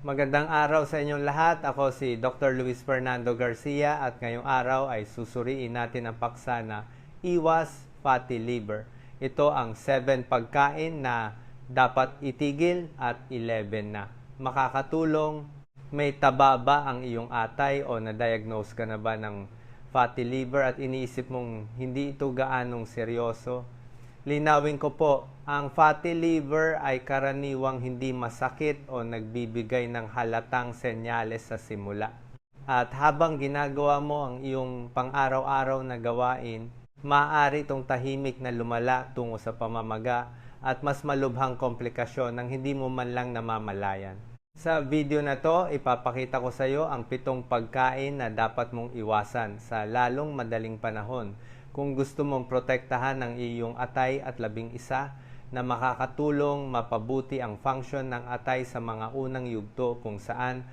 Magandang araw sa inyong lahat. Ako si Dr. Luis Fernando Garcia at ngayong araw ay susuriin natin ang paksa na iwas fatty liver. Ito ang 7 pagkain na dapat itigil at 11 na. Makakatulong, may taba ba ang iyong atay o na-diagnose ka na ba ng fatty liver at iniisip mong hindi ito gaanong seryoso? Linawin ko po, ang fatty liver ay karaniwang hindi masakit o nagbibigay ng halatang senyales sa simula. At habang ginagawa mo ang iyong pang-araw-araw na gawain, maaari itong tahimik na lumala tungo sa pamamaga at mas malubhang komplikasyon nang hindi mo man lang namamalayan. Sa video na to, ipapakita ko sa iyo ang 7 pagkain na dapat mong iwasan sa lalong madaling panahon kung gusto mong protektahan ang iyong atay at 11 na makakatulong mapabuti ang function ng atay sa mga unang yugto kung saan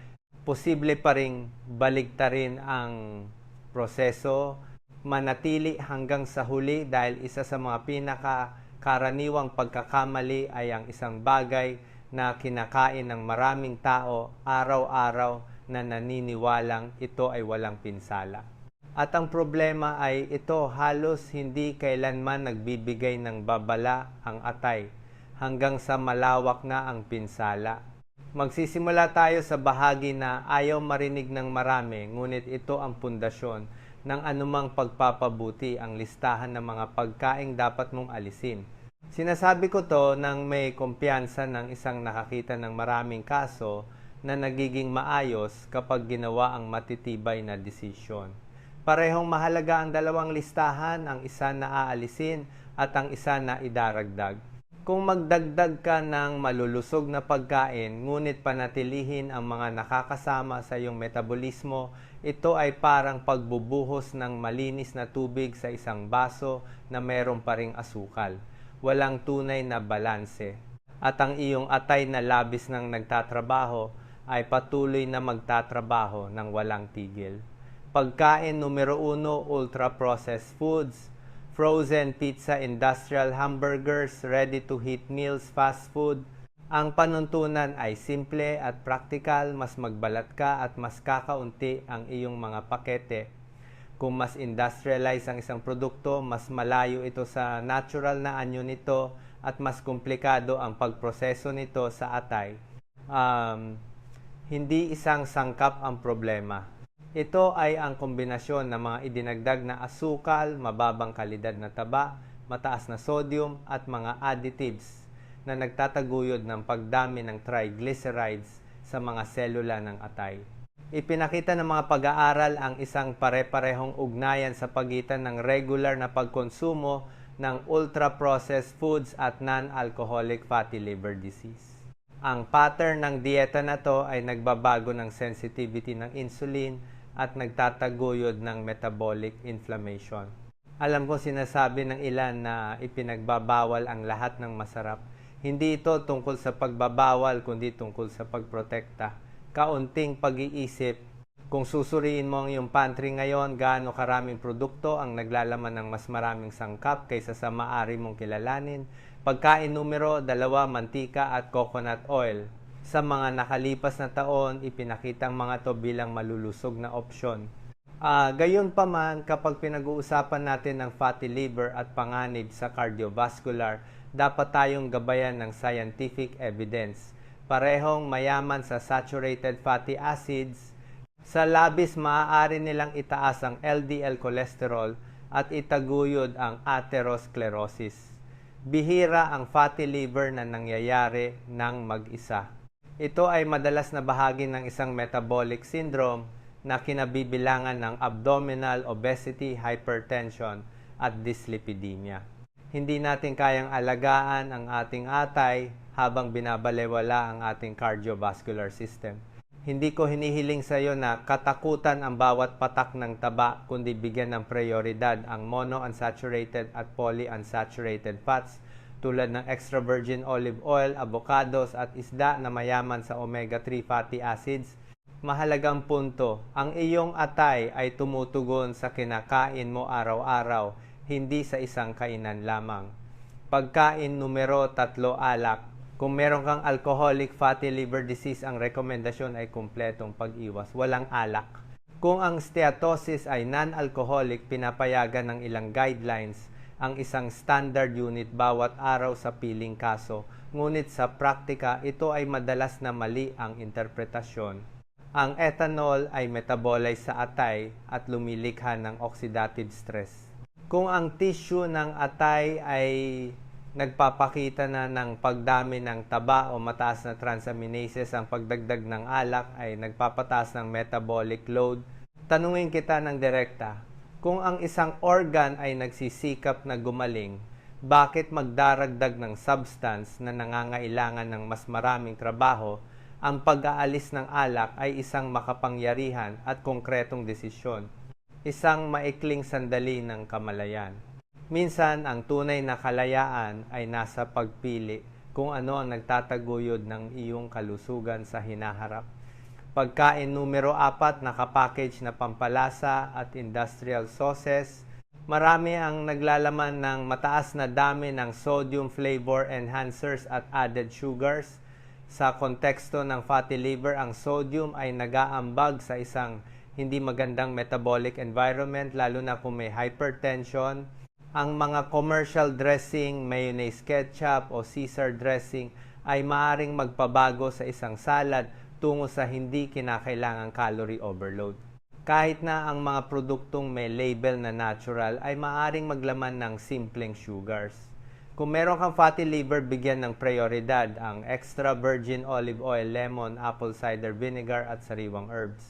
posible pa ring baligtarin ang proseso, manatili hanggang sa huli dahil isa sa mga pinakakaraniwang pagkakamali ay ang isang bagay na kinakain ng maraming tao araw-araw na naniniwalang ito ay walang pinsala. At ang problema ay ito halos hindi kailanman nagbibigay ng babala ang atay hanggang sa malawak na ang pinsala. Magsisimula tayo sa bahagi na ayaw marinig ng marami, ngunit ito ang pundasyon ng anumang pagpapabuti, ang listahan ng mga pagkaing dapat mong alisin. Sinasabi ko to nang may kumpiyansa ng isang nakakita ng maraming kaso na nagiging maayos kapag ginawa ang matitibay na desisyon. Parehong mahalaga ang dalawang listahan, ang isa na aalisin at ang isa na idaragdag. Kung magdagdag ka ng malulusog na pagkain, ngunit panatilihin ang mga nakakasama sa iyong metabolismo, ito ay parang pagbubuhos ng malinis na tubig sa isang baso na mayroon pa ring asukal. Walang tunay na balanse. At ang iyong atay na labis ng nagtatrabaho ay patuloy na magtatrabaho ng walang tigil. Pagkain numero 1, ultra-processed foods, frozen pizza, industrial hamburgers, ready-to-heat meals, fast food. Ang panuntunan ay simple at praktikal, mas magbalat ka at mas kakaunti ang iyong mga pakete. Kung mas industrialized ang isang produkto, mas malayo ito sa natural na anyo nito at mas komplikado ang pagproseso nito sa atay. Hindi isang sangkap ang problema. Ito ay ang kombinasyon ng mga idinagdag na asukal, mababang kalidad na taba, mataas na sodium at mga additives na nagtataguyod ng pagdami ng triglycerides sa mga selula ng atay. Ipinakita ng mga pag-aaral ang isang pare-parehong ugnayan sa pagitan ng regular na pagkonsumo ng ultra-processed foods at non-alcoholic fatty liver disease. Ang pattern ng dieta na to ay nagbabago ng sensitivity ng insulin at nagtataguyod ng metabolic inflammation. Alam ko sinasabi ng ilan na ipinagbabawal ang lahat ng masarap. Hindi ito tungkol sa pagbabawal kundi tungkol sa pagprotekta. Kaunting pag-iisip. Kung susuriin mo ang iyong pantry ngayon, gaano karaming produkto ang naglalaman ng mas maraming sangkap kaysa sa maaari mong kilalanin. Pagkain numero 2, mantika at coconut oil. Sa mga nakalipas na taon, ipinakitang mga to bilang malulusog na opsyon. Gayunpaman, kapag pinag-uusapan natin ng fatty liver at panganib sa cardiovascular, dapat tayong gabayan ng scientific evidence. Parehong mayaman sa saturated fatty acids, sa labis maaari nilang itaas ang LDL cholesterol at itaguyod ang atherosclerosis. Bihira ang fatty liver na nangyayari ng mag-isa. Ito ay madalas na bahagi ng isang metabolic syndrome na kinabibilangan ng abdominal obesity, hypertension at dyslipidemia. Hindi natin kayang alagaan ang ating atay habang binabalewala ang ating cardiovascular system. Hindi ko hinihiling sa iyo na katakutan ang bawat patak ng taba, kundi bigyan ng prioridad ang monounsaturated at polyunsaturated fats tulad ng extra virgin olive oil, avocados at isda na mayaman sa omega-3 fatty acids. Mahalagang punto, ang iyong atay ay tumutugon sa kinakain mo araw-araw, hindi sa isang kainan lamang. Pagkain numero 3, alak. Kung meron kang alcoholic fatty liver disease, ang rekomendasyon ay kumpletong pag-iwas, walang alak. Kung ang steatosis ay non-alcoholic, pinapayagan ng ilang guidelines ang isang standard unit bawat araw sa piling kaso. Ngunit sa praktika, ito ay madalas na mali ang interpretasyon. Ang ethanol ay metabolize sa atay at lumilikha ng oxidative stress. Kung ang tissue ng atay ay nagpapakita na ng pagdami ng taba o mataas na transaminases, ang pagdagdag ng alak ay nagpapataas ng metabolic load. Tanungin kita ng direkta, kung ang isang organ ay nagsisikap na gumaling, bakit magdaragdag ng substance na nangangailangan ng mas maraming trabaho? Ang pag-aalis ng alak ay isang makapangyarihan at konkretong desisyon, isang maikling sandali ng kamalayan. Minsan, ang tunay na kalayaan ay nasa pagpili kung ano ang nagtataguyod ng iyong kalusugan sa hinaharap. Pagkain numero 4, nakapackage na pampalasa at industrial sauces. Marami ang naglalaman ng mataas na dami ng sodium flavor enhancers at added sugars. Sa konteksto ng fatty liver, ang sodium ay nag-aambag sa isang hindi magandang metabolic environment, lalo na kung may hypertension. Ang mga commercial dressing, mayonnaise ketchup o Caesar dressing ay maaring magpabago sa isang salad tungo sa hindi kinakailangang calorie overload. Kahit na ang mga produktong may label na natural ay maaring maglaman ng simpleng sugars. Kung meron kang fatty liver, bigyan ng prioridad ang extra virgin olive oil, lemon, apple cider vinegar at sariwang herbs.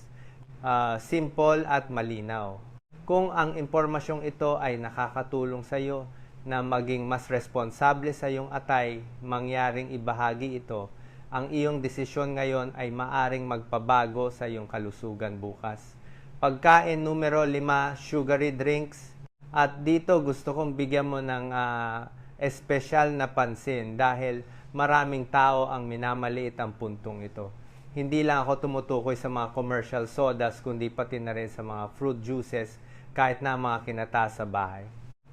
Simple at malinaw. Kung ang impormasyong ito ay nakakatulong sa iyo na maging mas responsable sa iyong atay, mangyaring ibahagi ito, ang iyong desisyon ngayon ay maaring magpabago sa iyong kalusugan bukas. Pagkain numero 5, sugary drinks. At dito gusto kong bigyan mo ng espesyal na pansin dahil maraming tao ang minamaliit ang puntong ito. Hindi lang ako tumutukoy sa mga commercial sodas, kundi pati na rin sa mga fruit juices, kahit na mga kinata sa bahay.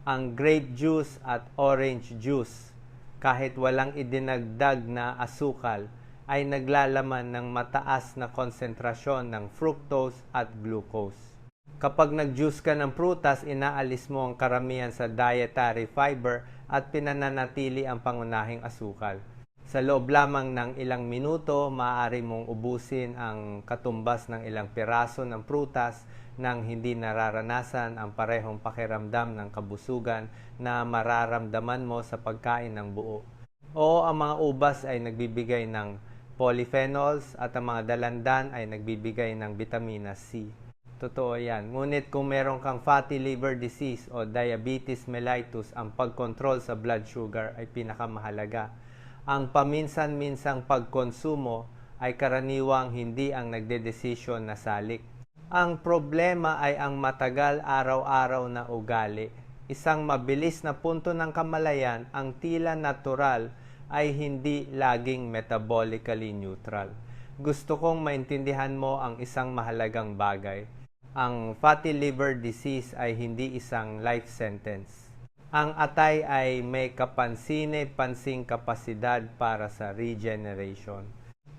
Ang grape juice at orange juice, kahit walang idinagdag na asukal, ay naglalaman ng mataas na konsentrasyon ng fructose at glucose. Kapag nag-juice ka ng prutas, inaalis mo ang karamihan sa dietary fiber at pinananatili ang pangunahing asukal. Sa loob lamang ng ilang minuto, maaari mong ubusin ang katumbas ng ilang piraso ng prutas nang hindi nararanasan ang parehong pakiramdam ng kabusugan na mararamdaman mo sa pagkain ng buo. Oo, ang mga ubas ay nagbibigay ng polyphenols at ang mga dalandan ay nagbibigay ng vitamina C. Totoo yan. Ngunit kung meron kang fatty liver disease o diabetes mellitus, ang pagkontrol sa blood sugar ay pinakamahalaga. Ang paminsan-minsang pagkonsumo ay karaniwang hindi ang nagdedesisyon na salik. Ang problema ay ang matagal araw-araw na ugali. Isang mabilis na punto ng kamalayan, ang tila natural ay hindi laging metabolically neutral. Gusto kong maintindihan mo ang isang mahalagang bagay. Ang fatty liver disease ay hindi isang life sentence. Ang atay ay may kapansine-pansing kapasidad para sa regeneration.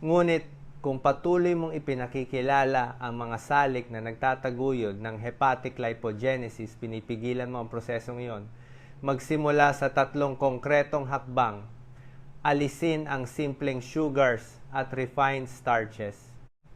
Ngunit kung patuloy mong ipinakikilala ang mga salik na nagtataguyod ng hepatic lipogenesis, pinipigilan mo ang prosesong iyon, magsimula sa 3 konkretong hakbang. Alisin ang simpleng sugars at refined starches.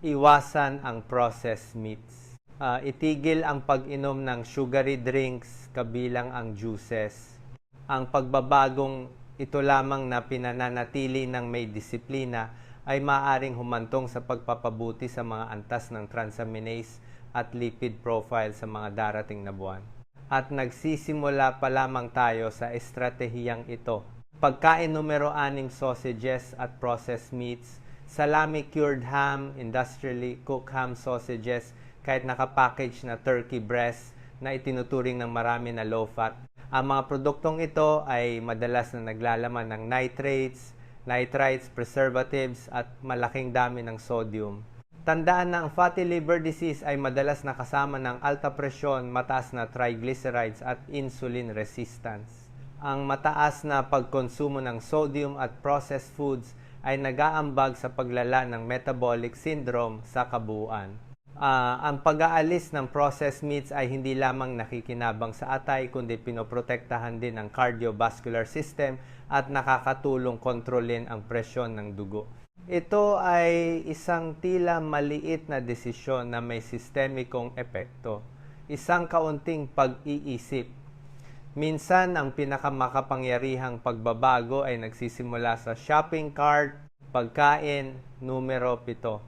Iwasan ang processed meats. Itigil ang pag-inom ng sugary drinks kabilang ang juices. Ang pagbabagong ito lamang na pinananatili ng may disiplina ay maaaring humantong sa pagpapabuti sa mga antas ng transaminase at lipid profile sa mga darating na buwan. At nagsisimula pa lamang tayo sa estratehiyang ito. Pagkain numero 6, sausages at processed meats, salami cured ham, industrially cooked ham sausages, kahit nakapackage na turkey breast na itinuturing ng marami na low fat. Ang mga produktong ito ay madalas na naglalaman ng nitrites, preservatives at malaking dami ng sodium. Tandaan na ang fatty liver disease ay madalas nakasama ng alta presyon, mataas na triglycerides at insulin resistance. Ang mataas na pagkonsumo ng sodium at processed foods ay nag-aambag sa paglala ng metabolic syndrome sa kabuuan. Ang pag-aalis ng processed meats ay hindi lamang nakikinabang sa atay kundi pinoprotektahan din ang cardiovascular system at nakakatulong kontrolin ang presyon ng dugo. Ito ay isang tila maliit na desisyon na may sistemikong epekto. Isang kaunting pag-iisip. Minsan, ang pinakamakapangyarihang pagbabago ay nagsisimula sa shopping cart, pagkain, numero 7.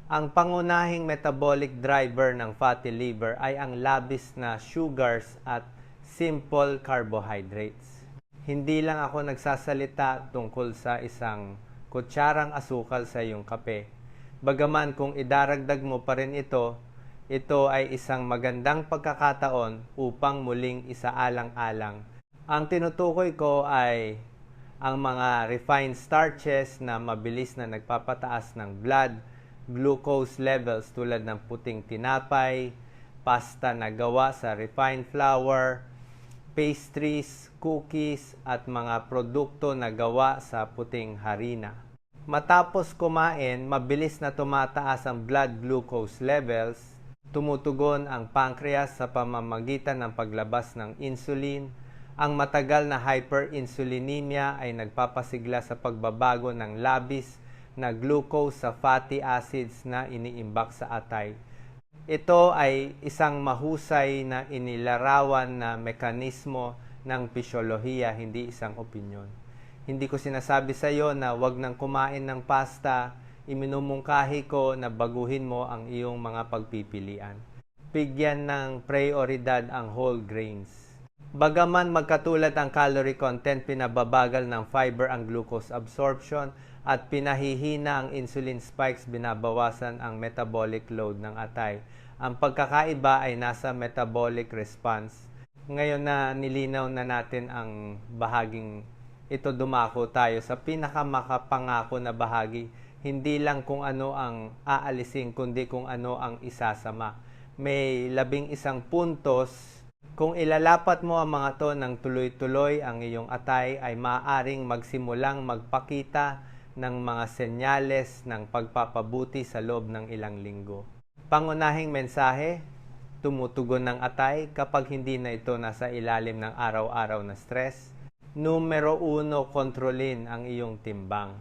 Ang pangunahing metabolic driver ng fatty liver ay ang labis na sugars at simple carbohydrates. Hindi lang ako nagsasalita tungkol sa isang kutsarang asukal sa iyong kape. Bagaman kung idaragdag mo pa rin ito ay isang magandang pagkakataon upang muling isaalang-alang. Ang tinutukoy ko ay ang mga refined starches na mabilis na nagpapataas ng blood glucose levels tulad ng puting tinapay, pasta na gawa sa refined flour, pastries, cookies, at mga produkto na gawa sa puting harina. Matapos kumain, mabilis na tumataas ang blood glucose levels, tumutugon ang pancreas sa pamamagitan ng paglabas ng insulin. Ang matagal na hyperinsulinemia ay nagpapasigla sa pagbabago ng labis na glucose sa fatty acids na iniimbak sa atay. Ito ay isang mahusay na inilarawan na mekanismo ng pisyolohiya, hindi isang opinyon. Hindi ko sinasabi sa iyo na wag nang kumain ng pasta, iminumungkahi ko na baguhin mo ang iyong mga pagpipilian. Bigyan ng prioridad ang whole grains. Bagaman magkatulad ang calorie content, pinababagal ng fiber ang glucose absorption at pinahihina ang insulin spikes, binabawasan ang metabolic load ng atay. Ang pagkakaiba ay nasa metabolic response. Ngayon na nilinaw na natin ang bahaging ito, dumako tayo sa pinakamakapangako na bahagi. Hindi lang kung ano ang aalisin, kundi kung ano ang isasama. May 11 puntos. Kung ilalapat mo ang mga to ng tuloy-tuloy, ang iyong atay ay maaaring magsimulang magpakita ng mga senyales ng pagpapabuti sa loob ng ilang linggo. Pangunahing mensahe, tumutugon ng atay kapag hindi na ito nasa ilalim ng araw-araw na stress. Numero 1, kontrolin ang iyong timbang.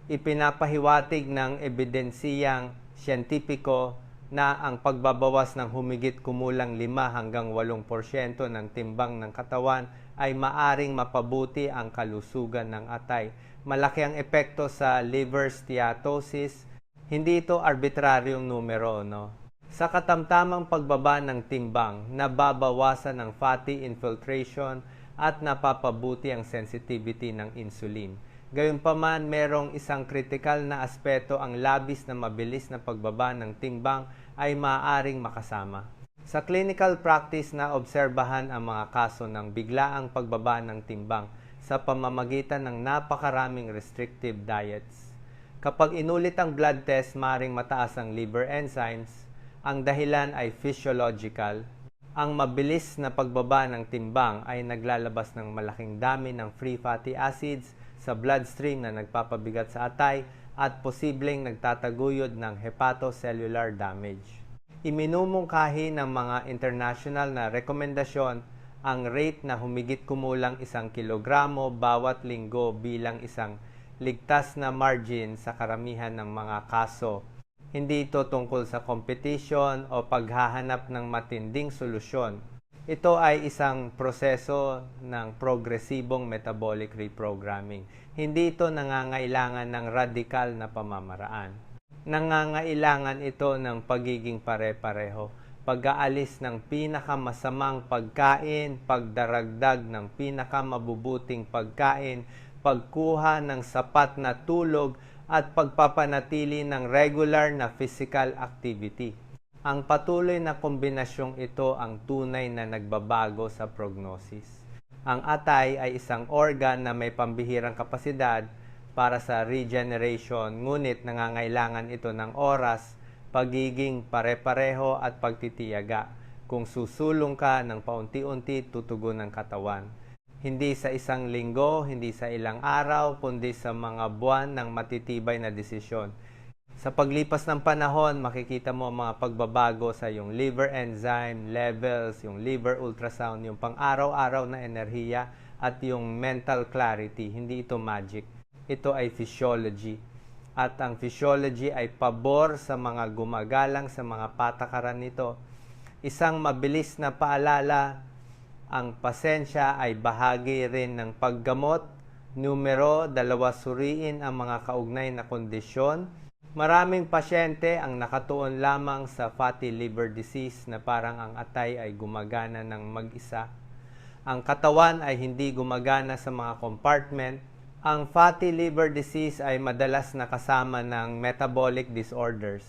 Ipinapahiwatig ng ebidensiyang siyentipiko na ang pagbabawas ng humigit kumulang 5 hanggang 8% ng timbang ng katawan ay maaring mapabuti ang kalusugan ng atay. Malaki ang epekto sa liver steatosis. Hindi ito arbitraryong numero, no? Sa katamtamang pagbaba ng timbang, nababawasan ang fatty infiltration at napapabuti ang sensitivity ng insulin. Gayunpaman, merong isang kritikal na aspeto, ang labis na mabilis na pagbaba ng timbang ay maaaring makasama. Sa clinical practice na obserbahan ang mga kaso ng biglaang pagbaba ng timbang sa pamamagitan ng napakaraming restrictive diets. Kapag inulit ang blood test, maaaring mataas ang liver enzymes. Ang dahilan ay physiological. Ang mabilis na pagbaba ng timbang ay naglalabas ng malaking dami ng free fatty acids sa bloodstream na nagpapabigat sa atay at posibleng nagtataguyod ng hepatocellular damage. Iminumungkahi ng mga international na rekomendasyon ang rate na humigit kumulang 1 kilogramo bawat linggo bilang isang ligtas na margin sa karamihan ng mga kaso. Hindi ito tungkol sa competition o paghahanap ng matinding solusyon. Ito ay isang proseso ng progresibong metabolic reprogramming. Hindi ito nangangailangan ng radikal na pamamaraan. Nangangailangan ito ng pagiging pare-pareho, pag-aalis ng pinakamasamang pagkain, pagdaragdag ng pinakamabubuting pagkain, pagkuha ng sapat na tulog, at pagpapanatili ng regular na physical activity. Ang patuloy na kombinasyong ito ang tunay na nagbabago sa prognosis. Ang atay ay isang organ na may pambihirang kapasidad para sa regeneration, ngunit nangangailangan ito ng oras, pagiging pare-pareho at pagtitiyaga. Kung susulong ka ng paunti-unti, tutugon ng katawan. Hindi sa isang linggo, hindi sa ilang araw, kundi sa mga buwan ng matitibay na desisyon. Sa paglipas ng panahon, makikita mo ang mga pagbabago sa iyong liver enzyme levels, yung liver ultrasound, yung pang-araw-araw na enerhiya at yung mental clarity. Hindi ito magic. Ito ay physiology. At ang physiology ay pabor sa mga gumagalang sa mga patakaran nito. Isang mabilis na paalala, ang pasensya ay bahagi rin ng paggamot. Numero 2, suriin ang mga kaugnay na kondisyon. Maraming pasyente ang nakatuon lamang sa fatty liver disease na parang ang atay ay gumagana ng mag-isa. Ang katawan ay hindi gumagana sa mga compartment. Ang fatty liver disease ay madalas nakasama ng metabolic disorders.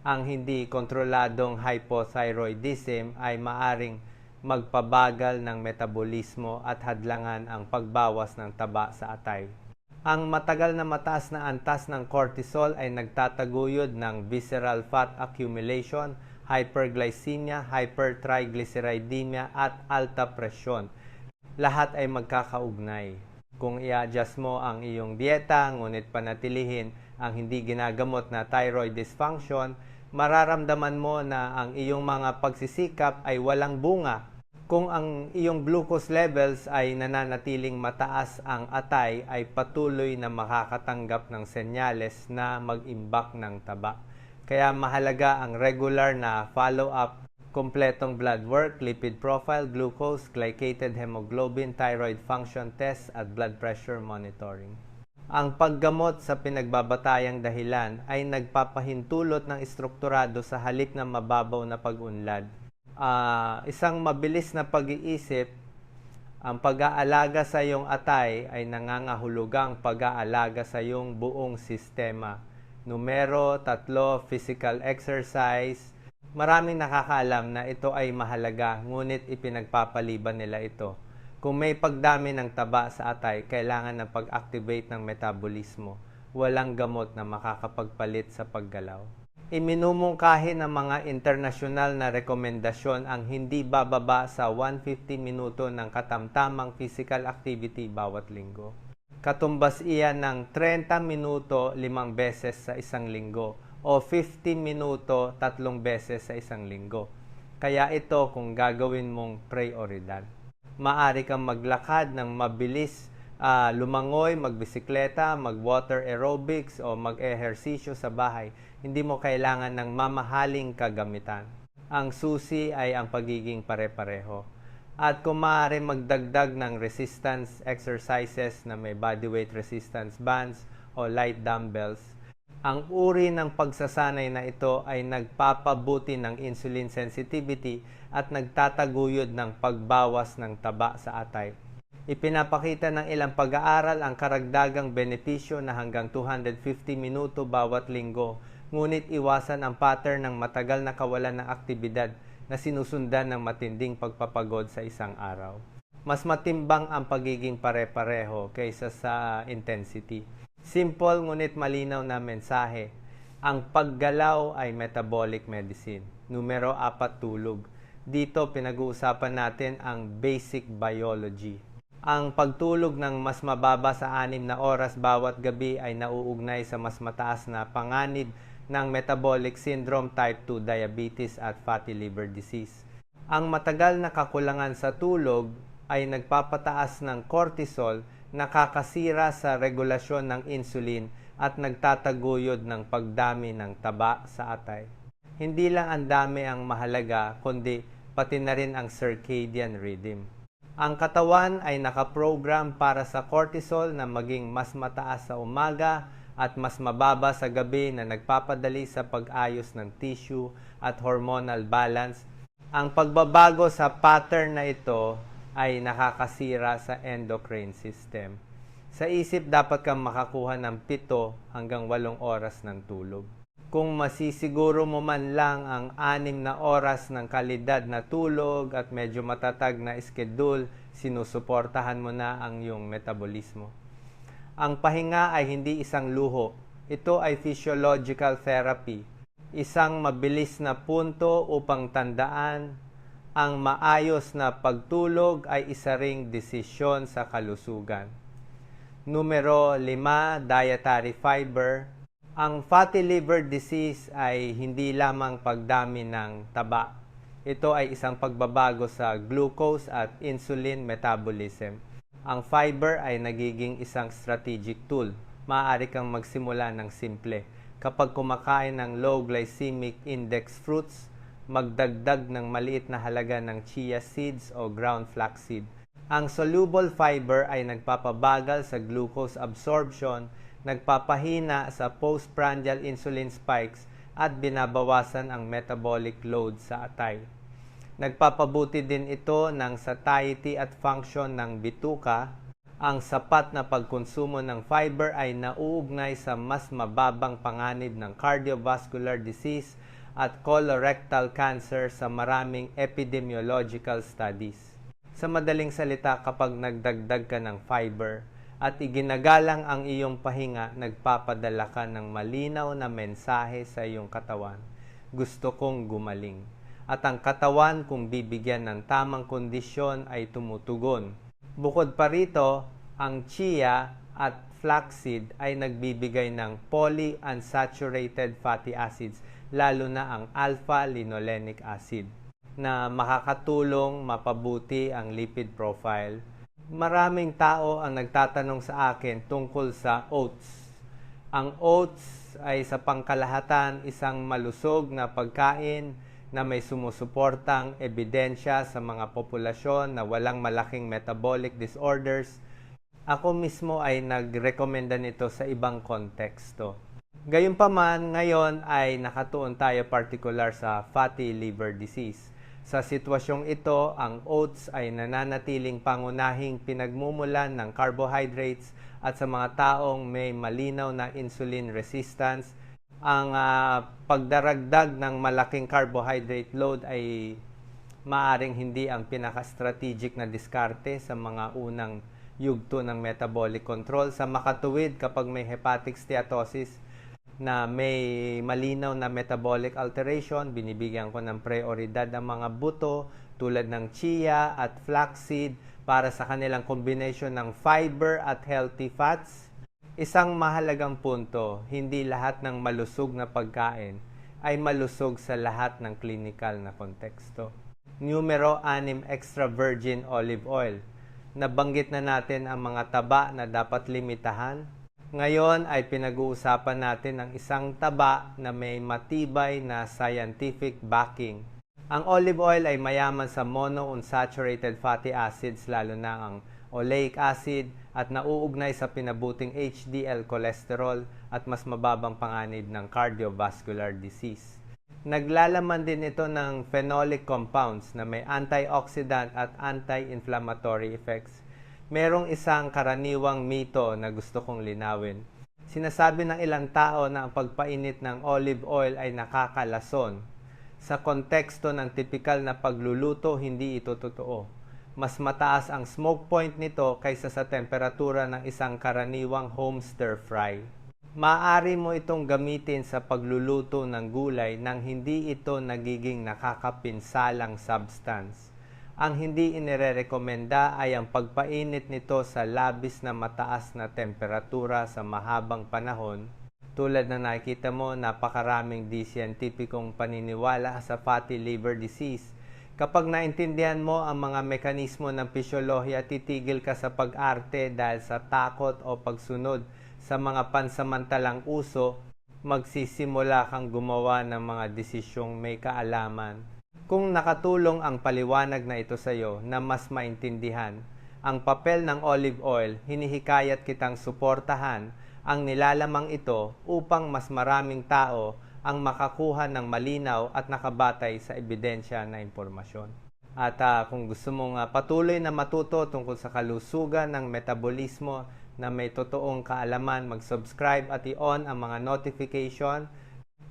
Ang hindi kontroladong hypothyroidism ay maaring magpabagal ng metabolismo at hadlangan ang pagbawas ng taba sa atay. Ang matagal na mataas na antas ng cortisol ay nagtataguyod ng visceral fat accumulation, hyperglycemia, hypertriglyceridemia at alta presyon. Lahat ay magkakaugnay. Kung i-adjust mo ang iyong dieta, ngunit panatilihin ang hindi ginagamot na thyroid dysfunction, mararamdaman mo na ang iyong mga pagsisikap ay walang bunga. Kung ang iyong glucose levels ay nananatiling mataas, ang atay ay patuloy na makakatanggap ng senyales na mag-imbak ng taba. Kaya mahalaga ang regular na follow-up, kompletong blood work, lipid profile, glucose, glycated hemoglobin, thyroid function test at blood pressure monitoring. Ang paggamot sa pinagbabatayang dahilan ay nagpapahintulot ng estrukturado sa halip na mababaw na pag-unlad. Isang mabilis na pag-iisip, ang pag-aalaga sa iyong atay ay nangangahulugang pag-aalaga sa iyong buong sistema. Numero 3, physical exercise. Maraming nakakaalam na ito ay mahalaga, ngunit ipinagpapaliban nila ito. Kung may pagdami ng taba sa atay, kailangan ng pag-activate ng metabolismo. Walang gamot na makakapagpalit sa paggalaw. Iminumungkahi ng mga internasyonal na rekomendasyon ang hindi bababa sa 150 minuto ng katamtamang physical activity bawat linggo. Katumbas iyan ng 30 minuto 5 beses sa isang linggo o 50 minuto 3 beses sa isang linggo. Kaya ito kung gagawin mong prioridad. Maaari kang maglakad ng mabilis, lumangoy, magbisikleta, mag-water aerobics o mag-ehersisyo sa bahay. Hindi mo kailangan ng mamahaling kagamitan. Ang susi ay ang pagiging pare-pareho. At kung maaari magdagdag ng resistance exercises na may bodyweight resistance bands o light dumbbells, ang uri ng pagsasanay na ito ay nagpapabuti ng insulin sensitivity at nagtataguyod ng pagbawas ng taba sa atay. Ipinapakita ng ilang pag-aaral ang karagdagang benepisyo na hanggang 250 minuto bawat linggo, ngunit iwasan ang pattern ng matagal na kawalan ng aktibidad na sinusundan ng matinding pagpapagod sa isang araw. Mas matimbang ang pagiging pare-pareho kaysa sa intensity. Simple ngunit malinaw na mensahe. Ang paggalaw ay metabolic medicine. Numero 4, tulog. Dito pinag-uusapan natin ang basic biology. Ang pagtulog ng mas mababa sa 6 na oras bawat gabi ay nauugnay sa mas mataas na panganib ng metabolic syndrome, type 2 diabetes at fatty liver disease. Ang matagal na kakulangan sa tulog ay nagpapataas ng cortisol, nakakasira sa regulasyon ng insulin at nagtataguyod ng pagdami ng taba sa atay. Hindi lang ang dami ang mahalaga, kundi pati na rin ang circadian rhythm. Ang katawan ay nakaprogram para sa cortisol na maging mas mataas sa umaga at mas mababa sa gabi na nagpapadali sa pag-ayos ng tissue at hormonal balance. Ang pagbabago sa pattern na ito ay nakakasira sa endocrine system. Sa isip, dapat kang makakuha ng 7 hanggang 8 oras ng tulog. Kung masisiguro mo man lang ang 6 na oras ng kalidad na tulog at medyo matatag na schedule, sinusuportahan mo na ang iyong metabolismo. Ang pahinga ay hindi isang luho. Ito ay physiological therapy. Isang mabilis na punto upang tandaan Ang maayos na pagtulog ay isa ring desisyon sa kalusugan. Numero 5, dietary fiber. Ang fatty liver disease ay hindi lamang pagdami ng taba. Ito ay isang pagbabago sa glucose at insulin metabolism. Ang fiber ay nagiging isang strategic tool. Maaari kang magsimula ng simple. Kapag kumakain ng low glycemic index fruits, magdagdag ng maliit na halaga ng chia seeds o ground flaxseed. Ang soluble fiber ay nagpapabagal sa glucose absorption, nagpapahina sa postprandial insulin spikes at binabawasan ang metabolic load sa atay. Nagpapabuti din ito ng satiety at function ng bituka. Ang sapat na pagkonsumo ng fiber ay nauugnay sa mas mababang panganib ng cardiovascular disease at colorectal cancer sa maraming epidemiological studies. Sa madaling salita, kapag nagdagdag ka ng fiber at iginagalang ang iyong pahinga, nagpapadala ka ng malinaw na mensahe sa iyong katawan. Gusto kong gumaling. At ang katawan, kung bibigyan ng tamang kondisyon, ay tumutugon. Bukod pa rito, ang chia at flaxseed ay nagbibigay ng polyunsaturated fatty acids, lalo na ang alpha-linolenic acid, na makakatulong mapabuti ang lipid profile. Maraming tao ang nagtatanong sa akin tungkol sa oats. Ang oats ay sa pangkalahatan isang malusog na pagkain na may sumusuportang ebidensya sa mga populasyon na walang malaking metabolic disorders. Ako mismo ay nagrekomenda nito sa ibang konteksto. Gayunpaman, ngayon ay nakatuon tayo particular sa fatty liver disease. Sa sitwasyong ito, ang oats ay nananatiling pangunahing pinagmumulan ng carbohydrates at sa mga taong may malinaw na insulin resistance, ang pagdaragdag ng malaking carbohydrate load ay maaring hindi ang pinaka-strategic na diskarte sa mga unang yugto ng metabolic control. Sa makatuwid, kapag may hepatic steatosis na may malinaw na metabolic alteration, binibigyan ko ng prioridad ang mga buto tulad ng chia at flaxseed para sa kanilang combination ng fiber at healthy fats. Isang mahalagang punto, hindi lahat ng malusog na pagkain ay malusog sa lahat ng clinical na konteksto. Numero 6, extra virgin olive oil. Nabanggit na natin ang mga taba na dapat limitahan. Ngayon ay pinag-uusapan natin ang isang taba na may matibay na scientific backing. Ang olive oil ay mayaman sa monounsaturated fatty acids, lalo na ang oleic acid, at nauugnay sa pinabuting HDL cholesterol at mas mababang panganib ng cardiovascular disease. Naglalaman din ito ng phenolic compounds na may antioxidant at anti-inflammatory effects. Merong isang karaniwang mito na gusto kong linawin. Sinasabi ng ilang tao na ang pagpainit ng olive oil ay nakakalason. Sa konteksto ng tipikal na pagluluto, hindi ito totoo. Mas mataas ang smoke point nito kaysa sa temperatura ng isang karaniwang home stir fry. Maaari mo itong gamitin sa pagluluto ng gulay nang hindi ito nagiging nakakapinsalang substance. Ang hindi inirerekomenda ay ang pagpainit nito sa labis na mataas na temperatura sa mahabang panahon. Tulad na nakikita mo, napakaraming di-scientificong paniniwala sa fatty liver disease. Kapag naintindihan mo ang mga mekanismo ng pisyolohiya, titigil ka sa pag-arte dahil sa takot o pagsunod sa mga pansamantalang uso, magsisimula kang gumawa ng mga desisyong may kaalaman. Kung nakatulong ang paliwanag na ito sa iyo na mas maintindihan ang papel ng olive oil, hinihikayat kitang suportahan ang nilalamang ito upang mas maraming tao ang makakuha ng malinaw at nakabatay sa ebidensya na impormasyon. At kung gusto mong patuloy na matuto tungkol sa kalusugan ng metabolismo na may totoong kaalaman, mag-subscribe at i-on ang mga notification.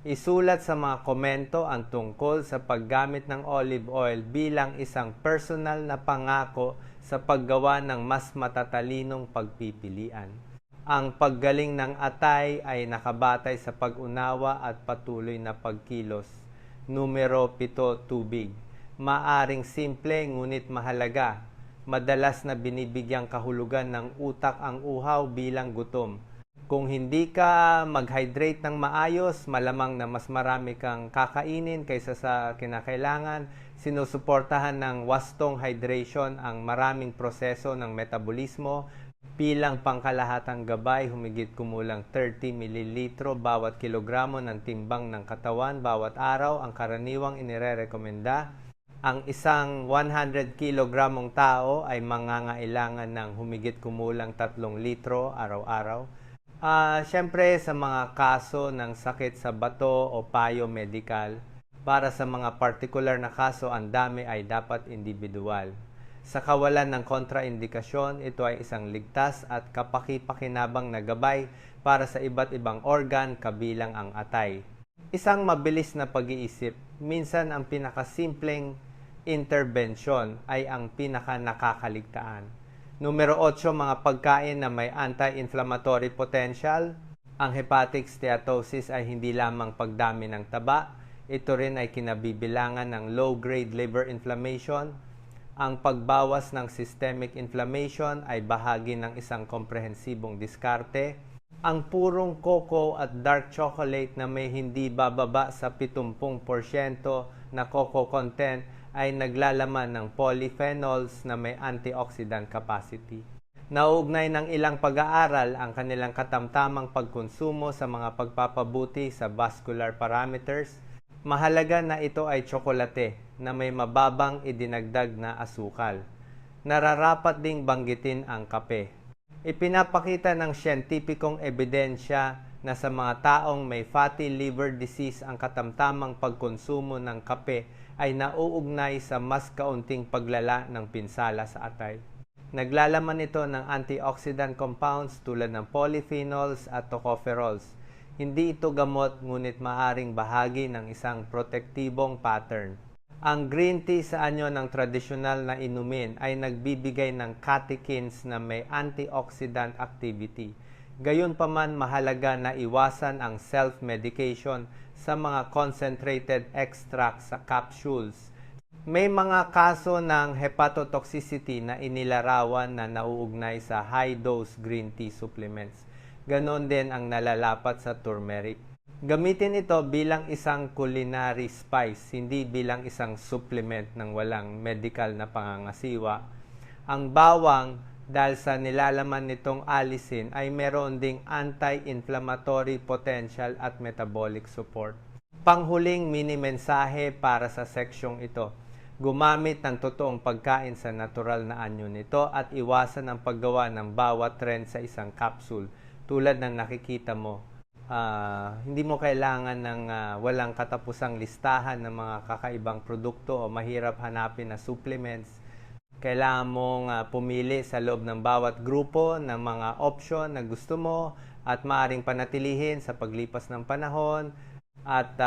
Isulat sa mga komento ang tungkol sa paggamit ng olive oil bilang isang personal na pangako sa paggawa ng mas matatalinong pagpipilian. Ang paggaling ng atay ay nakabatay sa pag-unawa at patuloy na pagkilos. Numero 7, tubig. maaring simple ngunit mahalaga. Madalas na binibigyang kahulugan ng utak ang uhaw bilang gutom. Kung hindi ka mag-hydrate ng maayos, malamang na mas marami kang kakainin kaysa sa kinakailangan. Sinusuportahan ng wastong hydration ang maraming proseso ng metabolismo. Bilang pangkalahatang gabay, humigit kumulang 30 ml bawat kilogramo ng timbang ng katawan bawat araw ang karaniwang inirerekomenda. Ang isang 100 kilogramong tao ay mangangailangan ng humigit kumulang 3 litro araw-araw. Siyempre sa mga kaso ng sakit sa bato o payo medical, para sa mga particular na kaso, ang dami ay dapat individual. Sa kawalan ng kontraindikasyon, ito ay isang ligtas at kapaki-pakinabang na gabay para sa iba't ibang organ kabilang ang atay. Isang mabilis na pag-iisip, minsan ang pinakasimpleng intervention ay ang pinakanakakaligtaan. Numero 8, mga pagkain na may anti-inflammatory potential. Ang hepatic steatosis ay hindi lamang pagdami ng taba, ito rin ay kinabibilangan ng low-grade liver inflammation. Ang pagbawas ng systemic inflammation ay bahagi ng isang komprehensibong diskarte. Ang purong cocoa at dark chocolate na may hindi bababa sa 70% na cocoa content ay naglalaman ng polyphenols na may antioxidant capacity. Nauugnay ng ilang pag-aaral ang kanilang katamtamang pagkonsumo sa mga pagpapabuti sa vascular parameters. Mahalaga na ito ay tsokolate na may mababang idinagdag na asukal. Nararapat ding banggitin ang kape. Ipinapakita ng siyentipikong ebidensya na sa mga taong may fatty liver disease ang katamtamang pagkonsumo ng kape ay nauugnay sa mas kaunting paglala ng pinsala sa atay. Naglalaman ito ng antioxidant compounds tulad ng polyphenols at tocopherols. Hindi ito gamot ngunit maaring bahagi ng isang protektibong pattern. Ang green tea sa anyo ng tradisyonal na inumin ay nagbibigay ng catechins na may antioxidant activity. Gayunpaman, mahalaga na iwasan ang self-medication sa mga concentrated extracts sa capsules. May mga kaso ng hepatotoxicity na inilarawan na nauugnay sa high-dose green tea supplements. Ganon din ang nalalapat sa turmeric. Gamitin ito bilang isang culinary spice, hindi bilang isang supplement ng walang medical na pangangasiwa. Ang bawang, dahil sa nilalaman nitong alisin, ay meron ding anti-inflammatory potential at metabolic support. Panghuling mini-mensahe para sa seksyong ito. Gumamit ng totoong pagkain sa natural na anyo nito at iwasan ang paggawa ng bawat trend sa isang capsule. Tulad ng nakikita mo, hindi mo kailangan ng walang katapusang listahan ng mga kakaibang produkto o mahirap hanapin na supplements. Kailangan mong pumili sa loob ng bawat grupo ng mga option na gusto mo at maaaring panatilihin sa paglipas ng panahon. At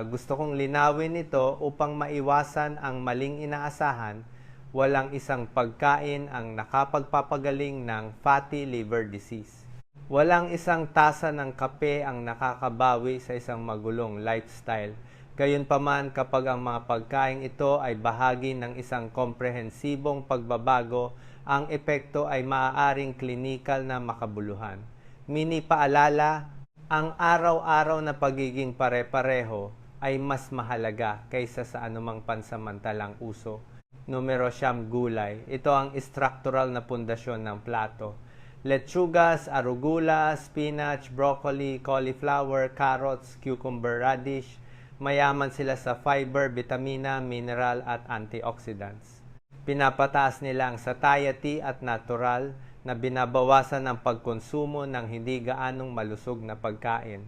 gusto kong linawin ito upang maiwasan ang maling inaasahan. Walang isang pagkain ang nakapagpapagaling ng fatty liver disease. Walang isang tasa ng kape ang nakakabawi sa isang magulong lifestyle. Gayunpaman, kapag ang mga pagkain ito ay bahagi ng isang komprehensibong pagbabago, ang epekto ay maaaring klinikal na makabuluhan. Mini paalala, ang araw-araw na pagiging pare-pareho ay mas mahalaga kaysa sa anumang pansamantalang uso. Numero 9, gulay. Ito ang structural na pundasyon ng plato. Lechugas, arugula, spinach, broccoli, cauliflower, carrots, cucumber, radish. Mayaman sila sa fiber, vitamina, mineral at antioxidants. Pinapataas nila ang satiety at natural na binabawasan ang pagkonsumo ng hindi gaanong malusog na pagkain.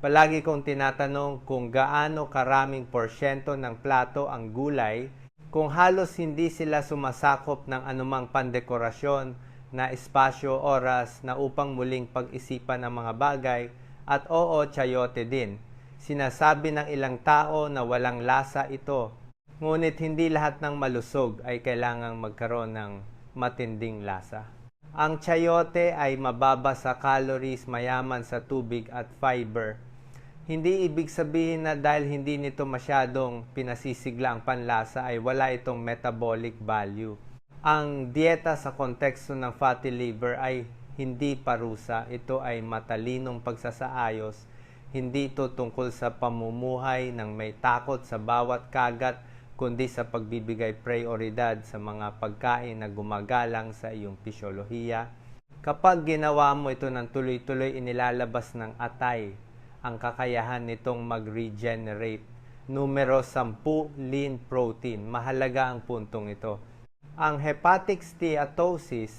Palagi kong tinatanong kung gaano karaming porsyento ng plato ang gulay, kung halos hindi sila sumasakop ng anumang pandekorasyon na espasyo, oras na upang muling pag-isipan ng mga bagay, at oo, chayote din. Sinasabi ng ilang tao na walang lasa ito, ngunit hindi lahat ng malusog ay kailangang magkaroon ng matinding lasa. Ang chayote ay mababa sa calories, mayaman sa tubig at fiber. Hindi ibig sabihin na dahil hindi nito masyadong pinasisigla ang panlasa ay wala itong metabolic value. Ang dieta sa konteksto ng fatty liver ay hindi parusa. Ito ay matalinong pagsasaayos. Hindi ito tungkol sa pamumuhay ng may takot sa bawat kagat, kundi sa pagbibigay prioridad sa mga pagkain na gumagalang sa iyong pisyolohiya. Kapag ginawa mo ito ng tuloy-tuloy, inilalabas ng atay ang kakayahan nitong mag-regenerate. Numero 10, lean protein. Mahalaga ang puntong ito. Ang hepatic steatosis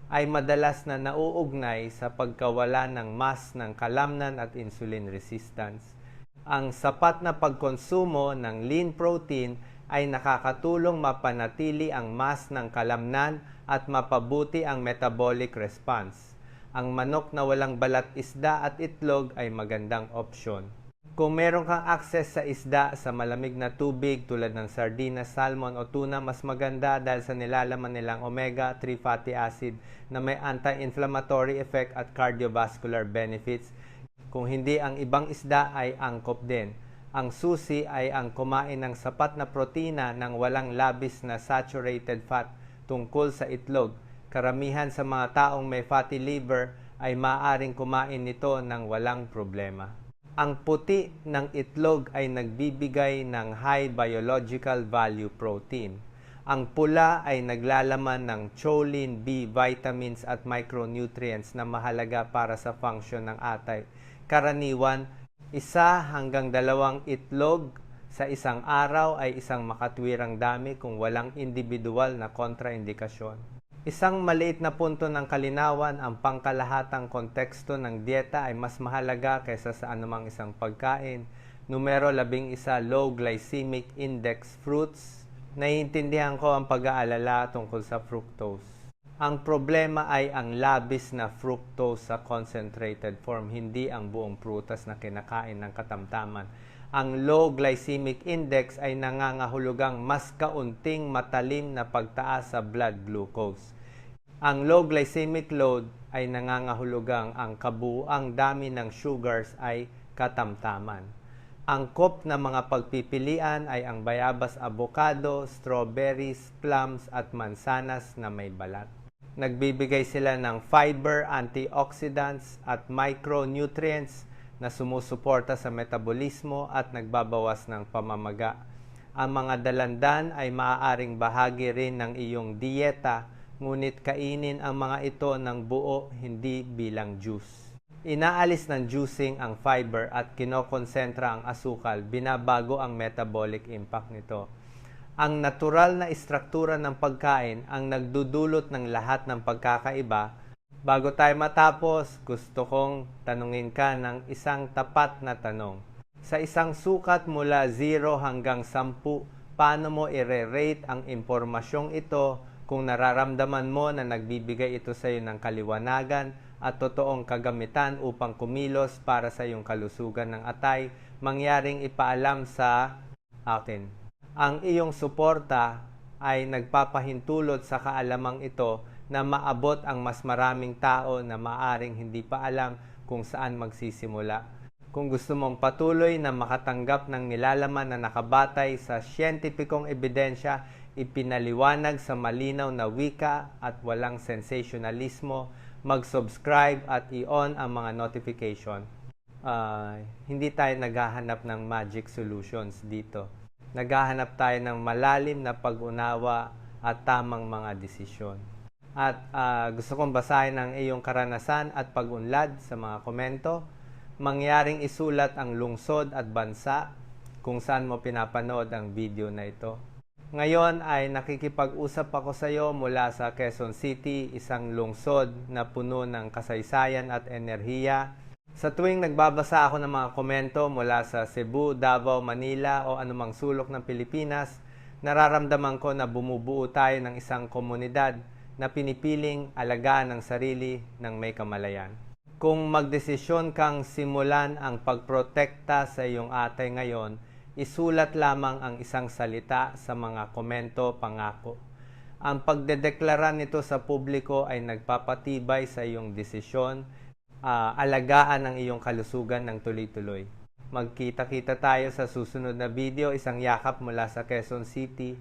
ay madalas na nauugnay sa pagkawala ng mass ng kalamnan at insulin resistance. Ang sapat na pagkonsumo ng lean protein ay nakakatulong mapanatili ang mass ng kalamnan at mapabuti ang metabolic response. Ang manok na walang balat isda at itlog ay magandang opsyon. Kung meron kang access sa isda sa malamig na tubig tulad ng sardinas, salmon o tuna, mas maganda dahil sa nilalaman nilang omega-3 fatty acid na may anti-inflammatory effect at cardiovascular benefits. Kung hindi, ang ibang isda ay angkop din. Ang susi ay ang kumain ng sapat na protina ng walang labis na saturated fat tungkol sa itlog. Karamihan sa mga taong may fatty liver ay maaaring kumain nito ng walang problema. Ang puti ng itlog ay nagbibigay ng high biological value protein. Ang pula ay naglalaman ng choline, B, vitamins at micronutrients na mahalaga para sa function ng atay. Karaniwan, 1 hanggang 2 itlog sa isang araw ay isang makatwirang dami kung walang individual na kontraindikasyon. Isang maliit na punto ng kalinawan, ang pangkalahatang konteksto ng dieta ay mas mahalaga kaysa sa anumang isang pagkain. Numero 11, low glycemic index fruits. Naiintindihan ko ang pag-aalala tungkol sa fructose. Ang problema ay ang labis na fructose sa concentrated form, hindi ang buong prutas na kinakain ng katamtaman. Ang low glycemic index ay nangangahulugang mas kaunting matalim na pagtaas sa blood glucose. Ang low glycemic load ay nangangahulugang ang kabuuang dami ng sugars ay katamtaman. Angkop na mga pagpipilian ay ang bayabas, avocado, strawberries, plums at mansanas na may balat. Nagbibigay sila ng fiber, antioxidants at micronutrients na sumusuporta sa metabolismo at nagbabawas ng pamamaga. Ang mga dalandan ay maaaring bahagi rin ng iyong dieta, ngunit kainin ang mga ito ng buo, hindi bilang juice. Inaalis ng juicing ang fiber at kinokonsentra ang asukal, binabago ang metabolic impact nito. Ang natural na istruktura ng pagkain ang nagdudulot ng lahat ng pagkakaiba. Bago tayo matapos, gusto kong tanungin ka ng isang tapat na tanong. Sa isang sukat mula 0 hanggang 10, paano mo i-rate ang impormasyong ito kung nararamdaman mo na nagbibigay ito sa iyo ng kaliwanagan at totoong kagamitan upang kumilos para sa iyong kalusugan ng atay, mangyaring ipaalam sa akin. Ang iyong suporta ay nagpapahintulot sa kaalamang ito na maabot ang mas maraming tao na maaring hindi pa alam kung saan magsisimula. Kung gusto mong patuloy na makatanggap ng nilalaman na nakabatay sa siyentipikong ebidensya, ipinaliwanag sa malinaw na wika at walang sensationalismo, mag-subscribe at i-on ang mga notification. Hindi tayo naghahanap ng magic solutions dito. Naghahanap tayo ng malalim na pag-unawa at tamang mga desisyon. At gusto kong basahin ang iyong karanasan at pag-unlad sa mga komento. Mangyaring isulat ang lungsod at bansa kung saan mo pinapanood ang video na ito. Ngayon ay nakikipag-usap ako sa iyo mula sa Quezon City, isang lungsod na puno ng kasaysayan at enerhiya. Sa tuwing nagbabasa ako ng mga komento mula sa Cebu, Davao, Manila o anumang sulok ng Pilipinas, nararamdaman ko na bumubuo tayo ng isang komunidad na pinipiling alagaan ng sarili ng may kamalayan. Kung magdesisyon kang simulan ang pagprotekta sa iyong atay ngayon, isulat lamang ang isang salita sa mga komento pangako. Ang pagdedeklara nito sa publiko ay nagpapatibay sa iyong desisyon, alagaan ang iyong kalusugan ng tuloy-tuloy. Magkita-kita tayo sa susunod na video. Isang yakap mula sa Quezon City.